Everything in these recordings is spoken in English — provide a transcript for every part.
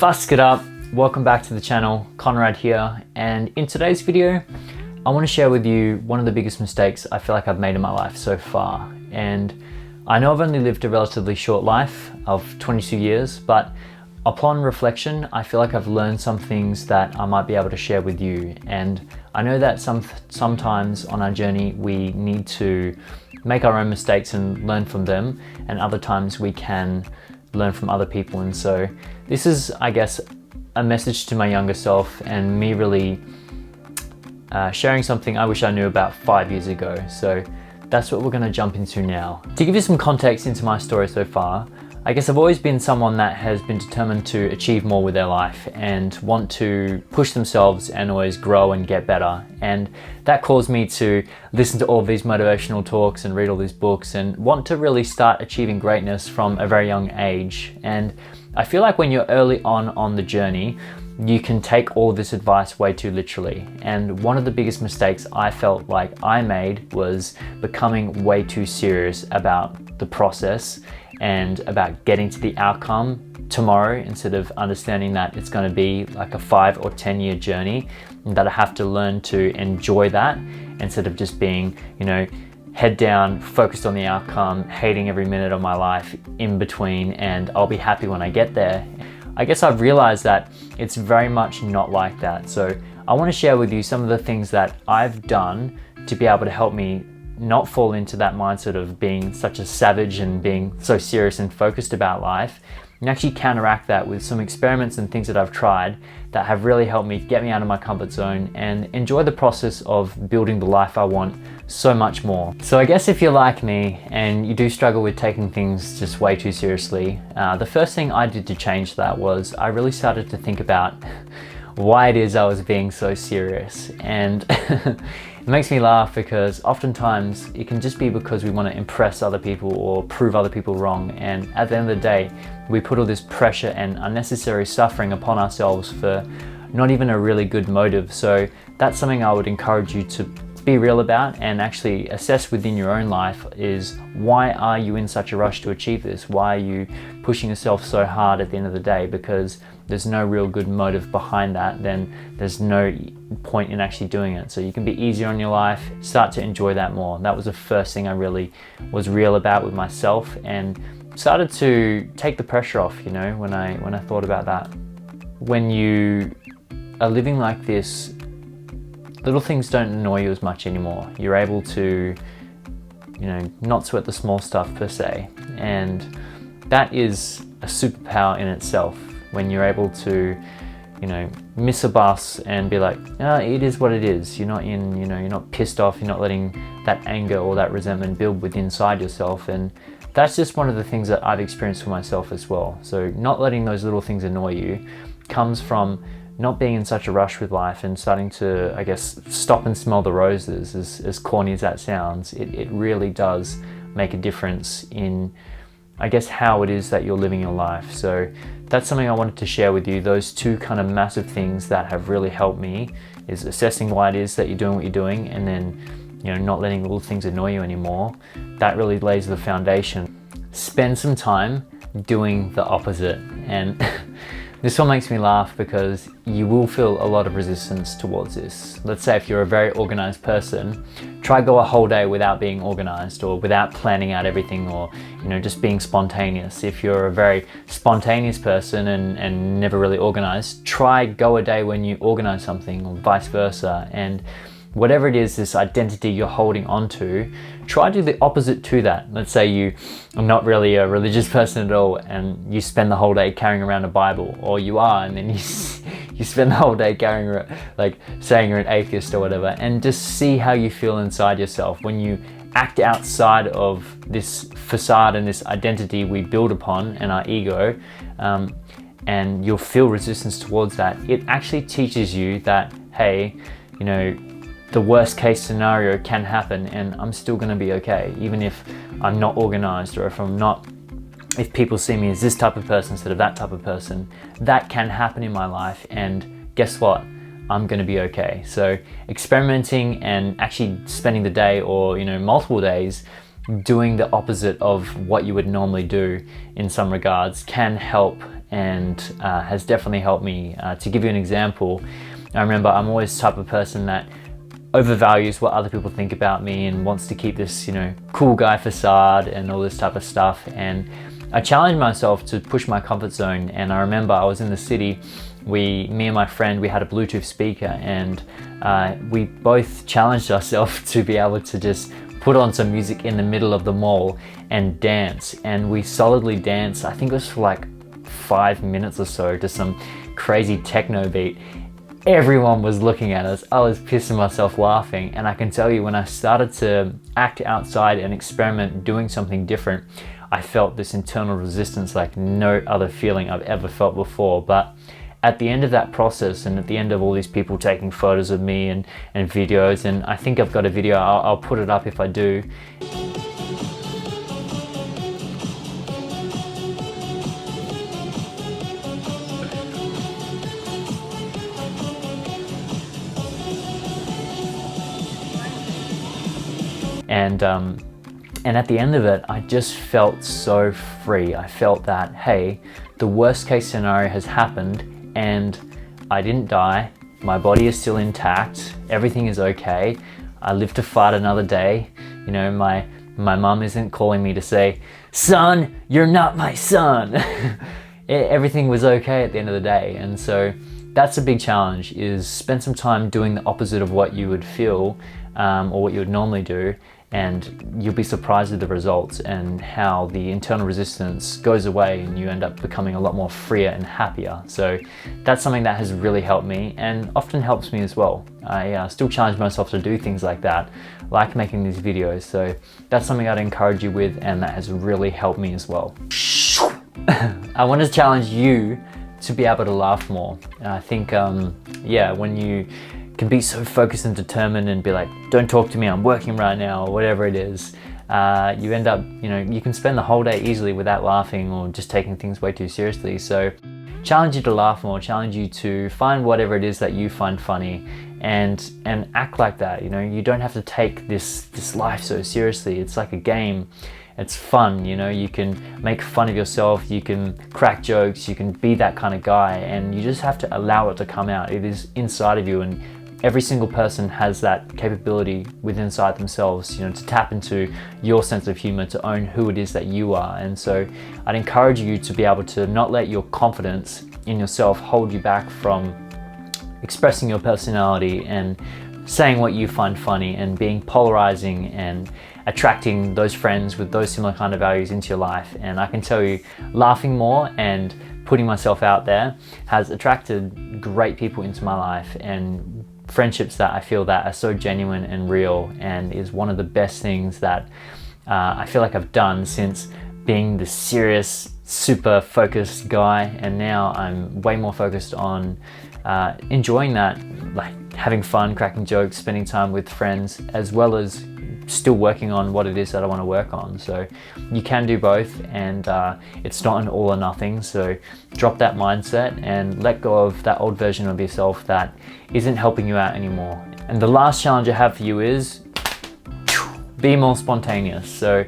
What's up? Welcome back to the channel. Conrad here, and in today's video I want to share with you one of the biggest mistakes I feel like I've made in my life so far. And I know I've only lived a relatively short life of 22 years, but upon reflection I feel like I've learned some things that I might be able to share with you. And I know that sometimes on our journey we need to make our own mistakes and learn from them, and other times we can learn from other people. And so this is, I guess, a message to my younger self and me really sharing something I wish I knew about 5 years ago. So that's what we're going to jump into now. To give you some context into my story so far, I guess I've always been someone that has been determined to achieve more with their life and want to push themselves and always grow and get better. And that caused me to listen to all these motivational talks and read all these books and want to really start achieving greatness from a very young age. And I feel like when you're early on the journey, you can take all of this advice way too literally. And one of the biggest mistakes I felt like I made was becoming way too serious about the process and about getting to the outcome tomorrow, instead of understanding that it's going to be like a 5 or 10 year journey, and that I have to learn to enjoy that instead of just being, head down, focused on the outcome, hating every minute of my life in between, and I'll be happy when I get there. I guess I've realized that it's very much not like that. So I want to share with you some of the things that I've done to be able to help me not fall into that mindset of being such a savage and being so serious and focused about life, and actually counteract that with some experiments and things that I've tried that have really helped me get me out of my comfort zone and enjoy the process of building the life I want so much more. So I guess if you're like me and you do struggle with taking things just way too seriously, the first thing I did to change that was I really started to think about why it is I was being so serious. And it makes me laugh because oftentimes it can just be because we want to impress other people or prove other people wrong, and at the end of the day we put all this pressure and unnecessary suffering upon ourselves for not even a really good motive. So that's something I would encourage you to be real about and actually assess within your own life, is why are you in such a rush to achieve this? Why are you pushing yourself so hard at the end of the day? Because there's no real good motive behind that, then there's no point in actually doing it. So you can be easier on your life, start to enjoy that more. That was the first thing I really was real about with myself, and started to take the pressure off, when I thought about that. When you are living like this, little things don't annoy you as much anymore. You're able to, not sweat the small stuff per se. And that is a superpower in itself, when you're able to, miss a bus and be like, it is what it is. You're not you're not pissed off, you're not letting that anger or that resentment build within inside yourself. And that's just one of the things that I've experienced for myself as well. So not letting those little things annoy you comes from not being in such a rush with life and starting to, I guess, stop and smell the roses. As corny as that sounds, it really does make a difference in, I guess, how it is that you're living your life. So that's something I wanted to share with you. Those two kind of massive things that have really helped me is assessing why it is that you're doing what you're doing, and then, not letting little things annoy you anymore. That really lays the foundation. Spend some time doing the opposite. And this one makes me laugh because you will feel a lot of resistance towards this. Let's say if you're a very organized person, try go a whole day without being organized or without planning out everything, or just being spontaneous. If you're a very spontaneous person and never really organized, try go a day when you organize something, or vice versa. And whatever it is, this identity you're holding on to, try to do the opposite to that. Let's say you are not really a religious person at all and you spend the whole day carrying around a Bible, or you are, and then you spend the whole day carrying around, like saying you're an atheist or whatever, and just see how you feel inside yourself when you act outside of this facade and this identity we build upon and our ego. And you'll feel resistance towards that. It actually teaches you that, hey, the worst case scenario can happen and I'm still going to be okay, even if I'm not organized, or if people see me as this type of person instead of that type of person. That can happen in my life, and guess what? I'm going to be okay. So experimenting and actually spending the day, or multiple days, doing the opposite of what you would normally do in some regards can help and has definitely helped me. To give you an example, I remember I'm always the type of person that overvalues what other people think about me and wants to keep this, cool guy facade and all this type of stuff. And I challenged myself to push my comfort zone. And I remember I was in the city, me and my friend, we had a Bluetooth speaker, and we both challenged ourselves to be able to just put on some music in the middle of the mall and dance. And we solidly danced, I think it was for like 5 minutes or so, to some crazy techno beat. Everyone was looking at us. I was pissing myself laughing. And I can tell you, when I started to act outside and experiment doing something different, I felt this internal resistance like no other feeling I've ever felt before. But at the end of that process, and at the end of all these people taking photos of me and videos, and I think I've got a video, I'll put it up if I do. And at the end of it, I just felt so free. I felt that, hey, the worst case scenario has happened and I didn't die. My body is still intact. Everything is okay. I live to fight another day. My mom isn't calling me to say, son, you're not my son. Everything was okay at the end of the day. And so that's a big challenge, is spend some time doing the opposite of what you would feel or what you would normally do. And you'll be surprised at the results and how the internal resistance goes away and you end up becoming a lot more freer and happier. So that's something that has really helped me and often helps me as well. I still challenge myself to do things like that, like making these videos. So that's something I'd encourage you with, and that has really helped me as well. I want to challenge you to be able to laugh more. I think, when you can be so focused and determined and be like, don't talk to me, I'm working right now, or whatever it is, you end up, you can spend the whole day easily without laughing or just taking things way too seriously. So challenge you to laugh more, challenge you to find whatever it is that you find funny and act like that. You don't have to take this life so seriously. It's like a game. It's fun, you can make fun of yourself, you can crack jokes, you can be that kind of guy, and you just have to allow it to come out. It is inside of you, and every single person has that capability within inside themselves, to tap into your sense of humor, to own who it is that you are. And so I'd encourage you to be able to not let your confidence in yourself hold you back from expressing your personality and saying what you find funny and being polarizing and attracting those friends with those similar kind of values into your life. And I can tell you, laughing more and putting myself out there has attracted great people into my life and friendships that I feel that are so genuine and real, and is one of the best things that I feel like I've done since being the serious, super focused guy. And now I'm way more focused on enjoying that, like having fun, cracking jokes, spending time with friends, as well as still working on what it is that I want to work on. So you can do both, and it's not an all or nothing. So drop that mindset and let go of that old version of yourself that isn't helping you out anymore. And the last challenge I have for you is be more spontaneous. So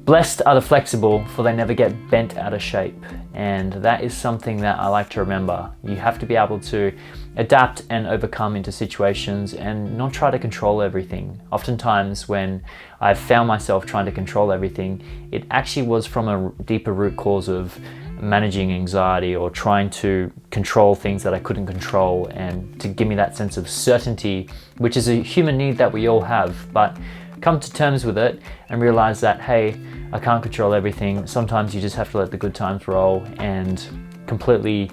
blessed are the flexible, for they never get bent out of shape. And that is something that I like to remember. You have to be able to adapt and overcome into situations and not try to control everything. Oftentimes when I've found myself trying to control everything, it actually was from a deeper root cause of managing anxiety or trying to control things that I couldn't control, and to give me that sense of certainty, which is a human need that we all have. But come to terms with it and realize that, hey, I can't control everything. Sometimes you just have to let the good times roll and completely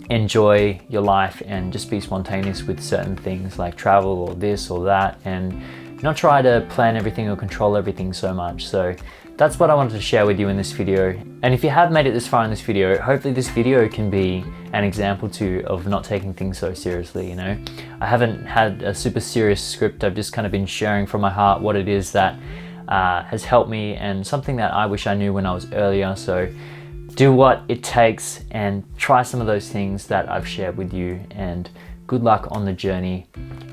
enjoy your life and just be spontaneous with certain things like travel or this or that, and not try to plan everything or control everything so much. So that's what I wanted to share with you in this video. And if you have made it this far in this video, hopefully this video can be an example to you of not taking things so seriously. I haven't had a super serious script. I've just kind of been sharing from my heart what it is that has helped me, and something that I wish I knew when I was earlier. So do what it takes and try some of those things that I've shared with you, and good luck on the journey,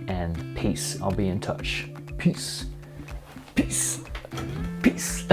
and peace. I'll be in touch. Peace. Peace. Peace.